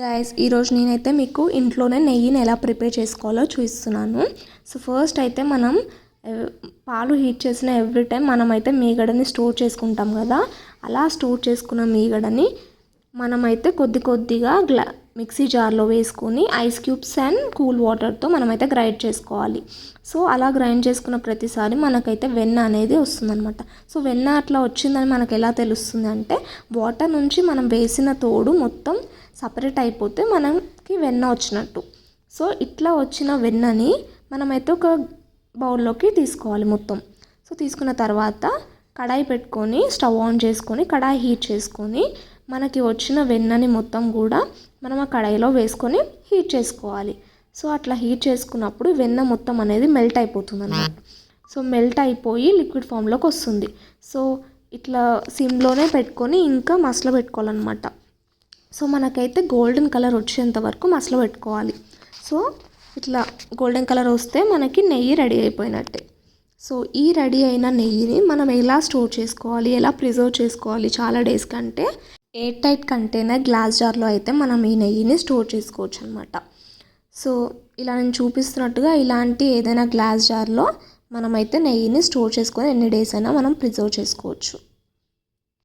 Guys ఈరోజు నేనైతే మీకు ఇంట్లోనే నెయ్యిని ఎలా ప్రిపేర్ చేసుకోవాలో చూపిస్తున్నాను. సో ఫస్ట్ అయితే మనం పాలు హీట్ చేసిన ఎవ్రీ టైం మనమైతే మీగడని స్టోర్ చేసుకుంటాం కదా. అలా స్టోర్ చేసుకున్న మీగడని మనమైతే కొద్దిగా మిక్సీ జార్లో వేసుకొని ఐస్ క్యూబ్స్ అండ్ కూల్ వాటర్తో మనమైతే గ్రైండ్ చేసుకోవాలి. సో అలా గ్రైండ్ చేసుకున్న ప్రతిసారి మనకైతే వెన్న అనేది వస్తుందన్నమాట. సో వెన్న అట్లా వచ్చిందని మనకు ఎలా తెలుస్తుంది అంటే వాటర్ నుంచి మనం వేసిన తోడు మొత్తం సపరేట్ అయిపోతే మనకి వెన్న వచ్చినట్టు. సో ఇట్లా వచ్చిన వెన్నని మనమైతే ఒక బౌల్లోకి తీసుకోవాలి మొత్తం. సో తీసుకున్న తర్వాత కడాయి పెట్టుకొని స్టవ్ ఆన్ చేసుకొని కడాయి హీట్ చేసుకొని మనకి వచ్చిన వెన్నని మొత్తం కూడా మనం ఆ కడాయిలో వేసుకొని హీట్ చేసుకోవాలి. సో అట్లా హీట్ చేసుకున్నప్పుడు వెన్న మొత్తం అనేది మెల్ట్ అయిపోతుంది అన్నమాట. సో మెల్ట్ అయిపోయి లిక్విడ్ ఫామ్లోకి వస్తుంది. సో ఇట్లా సిమ్లోనే పెట్టుకొని ఇంకా మసల పెట్టుకోవాలన్నమాట. సో మనకైతే గోల్డెన్ కలర్ వచ్చేంత వరకు మసల పెట్టుకోవాలి. సో ఇట్లా గోల్డెన్ కలర్ వస్తే మనకి నెయ్యి రెడీ అయిపోయినట్టే. సో ఈ రెడీ అయిన నెయ్యిని మనం ఎలా స్టోర్ చేసుకోవాలి, ఎలా ప్రిజర్వ్ చేసుకోవాలి చాలా డేస్ కంటే ఎయిర్ టైట్ కంటైనర్ గ్లాస్ జార్లో అయితే మనం ఈ నెయ్యిని స్టోర్ చేసుకోవచ్చు అనమాట. సో ఇలా నేను చూపిస్తున్నట్టుగా ఇలాంటి ఏదైనా గ్లాస్ జార్లో మనమైతే నెయ్యిని స్టోర్ చేసుకొని ఎన్ని డేస్ అయినా మనం ప్రిజర్వ్ చేసుకోవచ్చు.